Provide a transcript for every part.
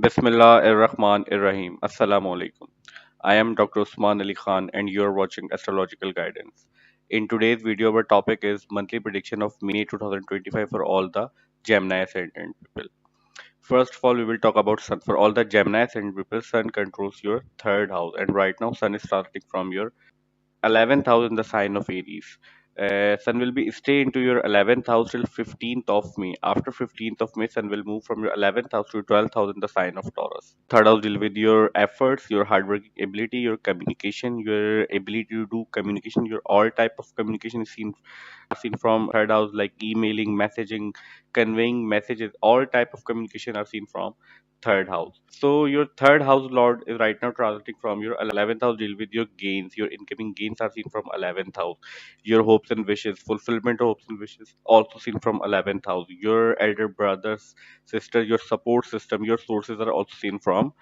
Bismillah ar-Rahman ar-Rahim. Assalamu alaikum. I am Dr. Usman Ali Khan and you are watching Astrological Guidance. In today's video, our topic is monthly prediction of May 2025 for all the Gemini Ascendant people. First of all, we will talk about Sun. For all the Gemini Ascendant people, Sun controls your third house, and right now, Sun is starting from your 11th house in the sign of Aries. Sun will be stay into your 11th house till 15th of May. After 15th of May, Sun will move from your 11th house to 12th house in the sign of Taurus. Third house deal with your efforts, your hardworking ability, your communication, your ability to do communication. Your all type of communication is seen from third house, like emailing, messaging, conveying messages. All type of communication are seen from third house. So your third house lord is right now transiting from your 11th house, deal with your gains. Your incoming gains are seen from 11th house. Your hopes and wishes, fulfillment of hopes and wishes, also seen from 11th house. Your elder brothers, sister, your support system, your sources are also seen from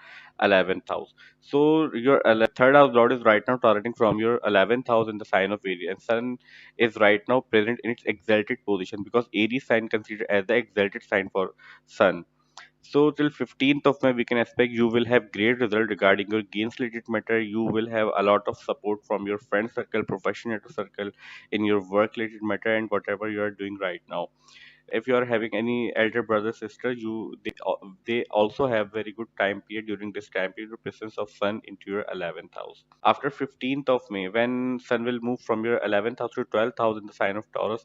11th house. So your third house lord is right now transiting from your 11th house in the sign of Aries, and Sun is right now present in its exalted position, because Aries sign considered as the exalted sign for Sun. So till 15th of May, we can expect you will have great result regarding your gains related matter. You will have a lot of support from your friend circle, professional circle, in your work related matter, and whatever you are doing right now. If you are having any elder brother sister, they also have very good time period. During this time period, the presence of Sun into your 11th house. After 15th of May, when Sun will move from your 11th house to 12th house in the sign of Taurus,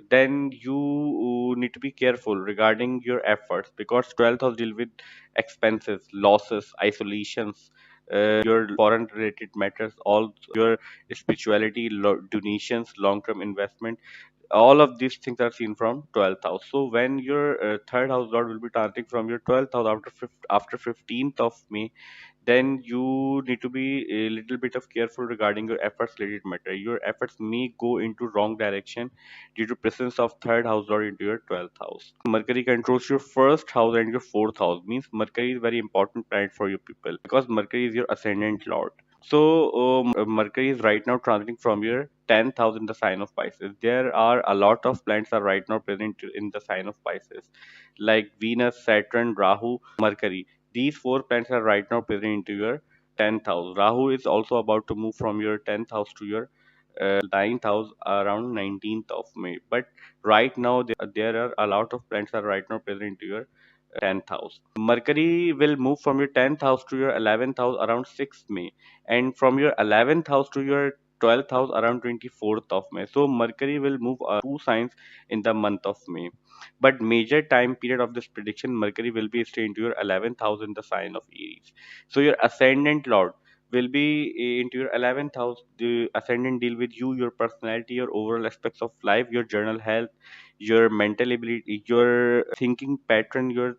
then you need to be careful regarding your efforts, because 12th house deal with expenses, losses, isolations, your foreign related matters, all your spirituality, donations, long term investment. All of these things are seen from 12th house. So when your third house lord will be transiting from your 12th house after 15th of May, then you need to be a little bit of careful regarding your efforts related matter. Your efforts may go into wrong direction due to presence of third house lord into your 12th house. Mercury controls your first house and your fourth house. Means Mercury is very important planet for you people, because Mercury is your ascendant lord. So Mercury is right now transiting from your 10th house in the sign of Pisces. There are a lot of planets are right now present in the sign of Pisces, like Venus, Saturn, Rahu, Mercury. These four planets are right now present into your 10th house. Rahu is also about to move from your 10th house to your 9th house around 19th of May. But right now, there are a lot of planets are right now present into your 10th house. Mercury will move from your 10th house to your 11th house around 6th May, and from your 11th house to your 12th house around 24th of May. So Mercury will move two signs in the month of May. But major time period of this prediction, Mercury will be stay into your 11th house in the sign of Aries. So your ascendant lord will be into your 11th house. The ascendant deal with you, your personality, your overall aspects of life, your general health, your mental ability, your thinking pattern, your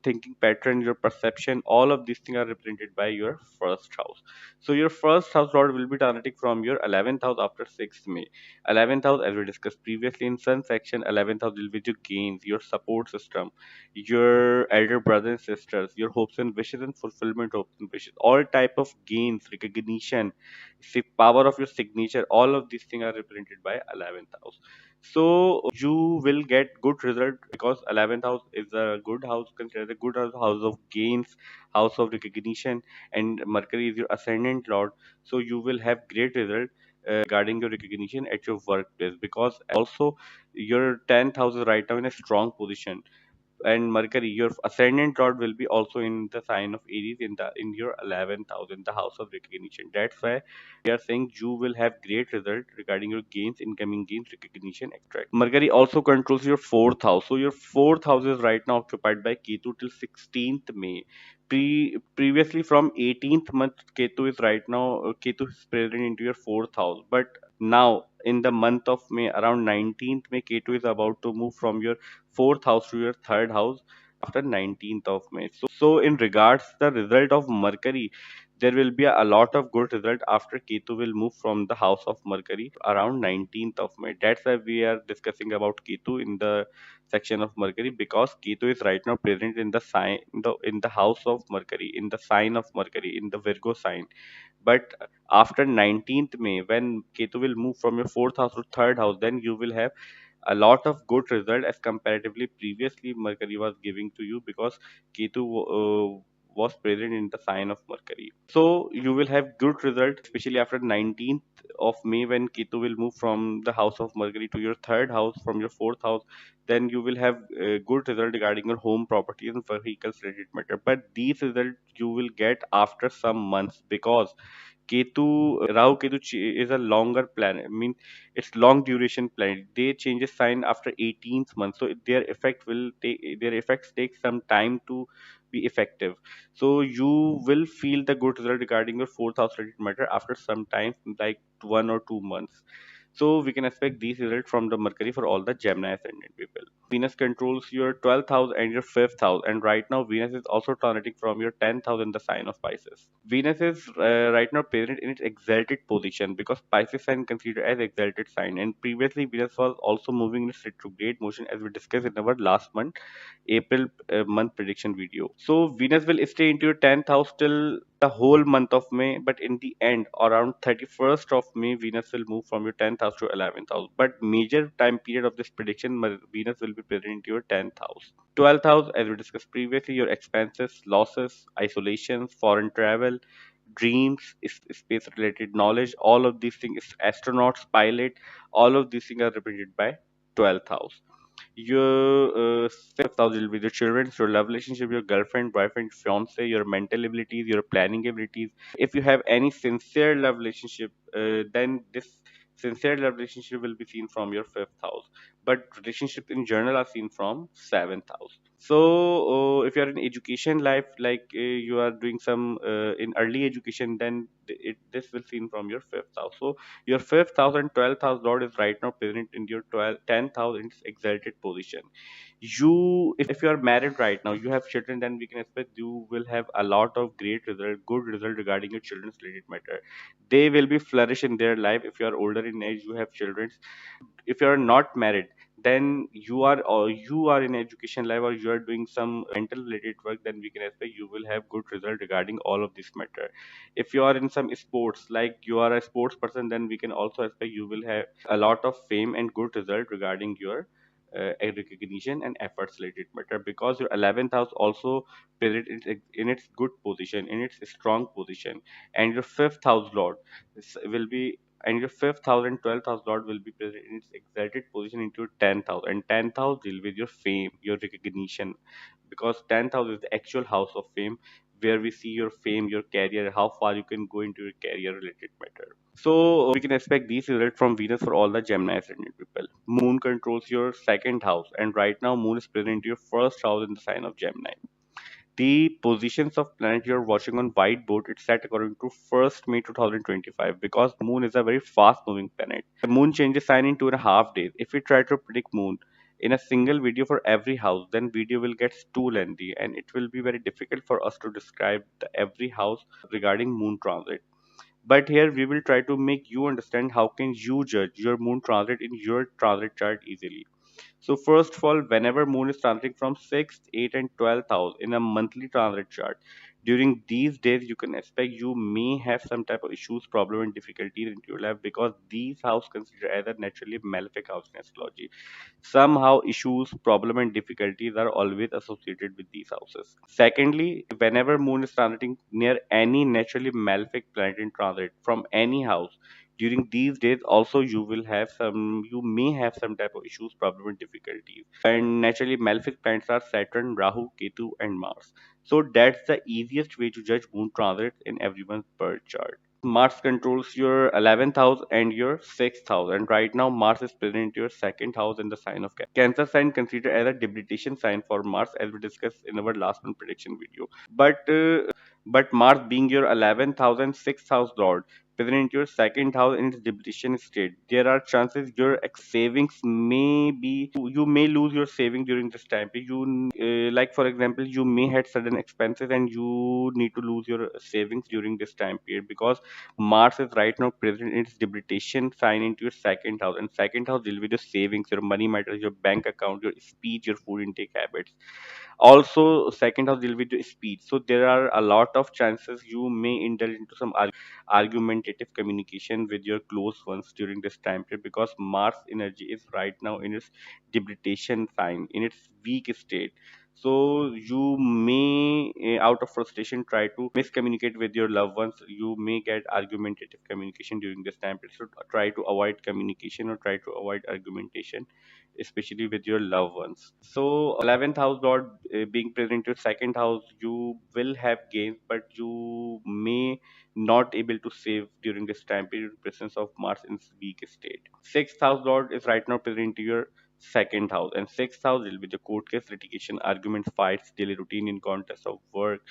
thinking pattern, your perception. All of these things are represented by your first house. So your first house lord will be transiting from your 11th house after 6th May. 11th house, as we discussed previously in sun section, 11th house will be your gains, your support system, your elder brothers and sisters, your hopes and wishes and fulfillment hopes and wishes, all type of gains, recognition, power of your signature. All of these things are represented by 11th house. So you will get good result, because 11th house is a good house, considered a good house, house of gains, house of recognition, and Mercury is your ascendant lord. So you will have great result regarding your recognition at your workplace, because also your 10th house is right now in a strong position, and Mercury, your ascendant lord, will be also in the sign of Aries in your 11th house in the house of recognition. That's why we are saying you will have great result regarding your gains, incoming gains, recognition, etc. Mercury also controls your fourth house. So your fourth house is right now occupied by Ketu till 16th May. Previously from 18th month, Ketu is right now Ketu is present into your fourth house, but now in the month of May, around 19th May, Ketu is about to move from your fourth house to your third house after 19th of May. So in regards the result of Mercury, there will be a lot of good result after Ketu will move from the house of Mercury around 19th of May. That's why we are discussing about Ketu in the section of Mercury, because Ketu is right now present in the sign in the house of Mercury, in the sign of Mercury, in the Virgo sign. But after 19th May, when Ketu will move from your fourth house to third house, then you will have a lot of good result as comparatively previously Mercury was giving to you, because Ketu was present in the sign of Mercury. So you will have good result, especially after 19th of May, when Ketu will move from the house of Mercury to your third house from your fourth house. Then you will have good result regarding your home, properties and vehicles related matter. But these results you will get after some months, because Rahu Ketu is a longer planet. I mean, it's long duration planet. They change a sign after 18th month, so their effects take some time to be effective. So you will feel the good result regarding your fourth house related matter after some time, like 1 or 2 months. So we can expect these results from the Mercury for all the Gemini ascendant people. Venus controls your 12th house and your 5th house, and right now Venus is also transiting from your 10th house in the sign of Pisces. Venus is right now present in its exalted position, because Pisces sign considered as exalted sign, and previously Venus was also moving in its retrograde motion, as we discussed in our last month April month prediction video. So Venus will stay into your 10th house till the whole month of May, but in the end, around 31st of May, Venus will move from your 10th house to 11th house. But major time period of this prediction, Venus will be present into your 10th house. 12th house, as we discussed previously, your expenses, losses, isolations, foreign travel, dreams, space related knowledge, all of these things, astronauts, pilot, all of these things are represented by 12th house. Your fifth house will be the children, your love relationship, your girlfriend, boyfriend, fiance, your mental abilities, your planning abilities. If you have any sincere love relationship, then this sincere love relationship will be seen from your fifth house. But relationships in general are seen from seventh house. So if you are in education life, like you are doing some in early education, then this will seen from your fifth house. So your fifth house and 12th house lord is right now present in your 10th house in its exalted position. If you are married right now, you have children, then we can expect you will have a lot of great result, good result regarding your children's related matter. They will be flourish in their life. If you are older in age, you have children. If you are not married, then you are in education life, or you are doing some mental related work, then we can expect you will have good result regarding all of this matter. If you are in some sports, like you are a sports person, then we can also expect you will have a lot of fame and good result regarding your recognition and efforts related matter, because your 11th house also present in its good position, in its strong position. And your fifth house lord will be and your fifth house and 12th house lord will be present in its exalted position into your 10th house, and 10th house deal with your fame, your recognition, because 10th house is the actual house of fame, where we see your fame, your career, how far you can go into your career related matter. So we can expect these results from Venus for all the Gemini ascendant people. Moon controls your second house, and right now Moon is present into your first house in the sign of Gemini. The positions of planet you're watching on whiteboard, it's set according to 1st May 2025, because Moon is a very fast moving planet. The Moon changes sign in 2.5 days. If we try to predict Moon in a single video for every house, then video will get too lengthy, and it will be very difficult for us to describe every house regarding Moon transit. But here we will try to make you understand how can you judge your Moon transit in your transit chart easily. So first of all, whenever Moon is transiting from 6th, 8th and 12th house in a monthly transit chart, during these days you can expect you may have some type of issues, problem and difficulties into your life, because these house considered as a naturally malefic house in astrology. Somehow issues, problem and difficulties are always associated with these houses. Secondly, whenever Moon is transiting near any naturally malefic planet in transit from any house, during these days also you may have some type of issues, problem and difficulties. And naturally malefic planets are Saturn, Rahu, Ketu and Mars. So that's the easiest way to judge Moon transits in everyone's birth chart. Mars controls your 11th house and your 6th house, and right now Mars is present in your second house in the sign of Cancer. Cancer sign considered as a debilitation sign for Mars, as we discussed in our last one prediction video. But Mars being your 11th house and 6th house lord, present in your second house in its debilitation state, there are chances your savings may be you may lose your saving during this time. Like for example, you may had sudden expenses and you need to lose your savings during this time period, because Mars is right now present in its debilitation sign into your second house, and second house deal with your savings, your money matters, your bank account, your speech, your food intake habits. Also second house deal with your speed, so there are a lot of chances you may indulge into some argumentative communication with your close ones during this time period, because Mars energy is right now in its debilitation sign, in its weak state. So you may, out of frustration, try to miscommunicate with your loved ones. You may get argumentative communication during this time period, so try to avoid communication or try to avoid argumentation, especially with your loved ones. So 11th house lord being present in your second house, you will have gains, but you may not able to save during this time period, presence of Mars in weak state. Sixth house lord is right now present to your second house, and sixth house will be the court case, litigation, argument, fights, daily routine in context of work,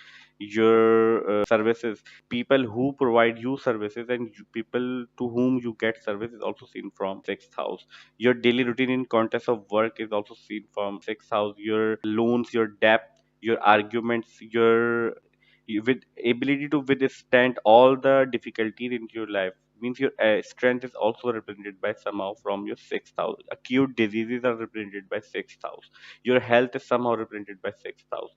your services, people who provide you services, and people to whom you get service is also seen from sixth house. Your daily routine in context of work is also seen from sixth house. Your loans, your debt, your arguments, your with ability to withstand all the difficulties into your life, means your strength is also represented by somehow from your sixth house. Acute diseases are represented by sixth house. Your health is somehow represented by sixth house.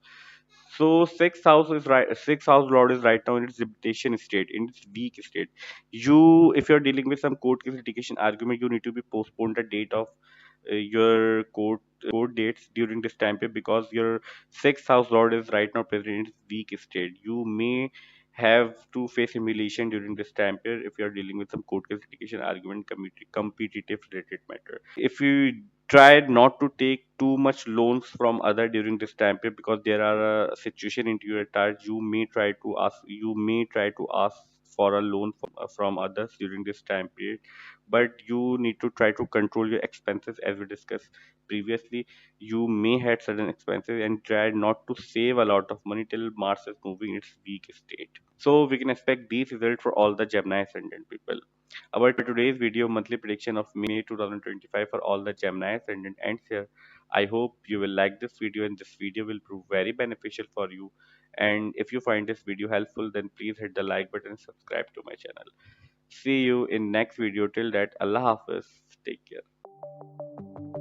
So sixth house is right. Sixth house lord is right now in its debilitation state, in its weak state. You, if you're dealing with some court case, litigation, argument, you need to be postponed the date of your court dates during this time period, because your sixth house lord is right now present in its weak state. You may have to face humiliation during this time period if you are dealing with some court case, litigation, argument, competitive related matter. If you try not to take too much loans from other during this time period, because there are a situation into your chart, you may try to ask for a loan from others during this time period, but you need to try to control your expenses, as we discussed previously. You may have certain expenses and try not to save a lot of money till Mars is moving its weak state. So we can expect these results for all the Gemini ascendant people. Our today's video monthly prediction of May 2025 for all the Gemini ascendant ends here. I hope you will like this video, and this video will prove very beneficial for you. And if you find this video helpful, then please hit the like button and subscribe to my channel. See you in next video. Till that, Allah Hafiz. Take care.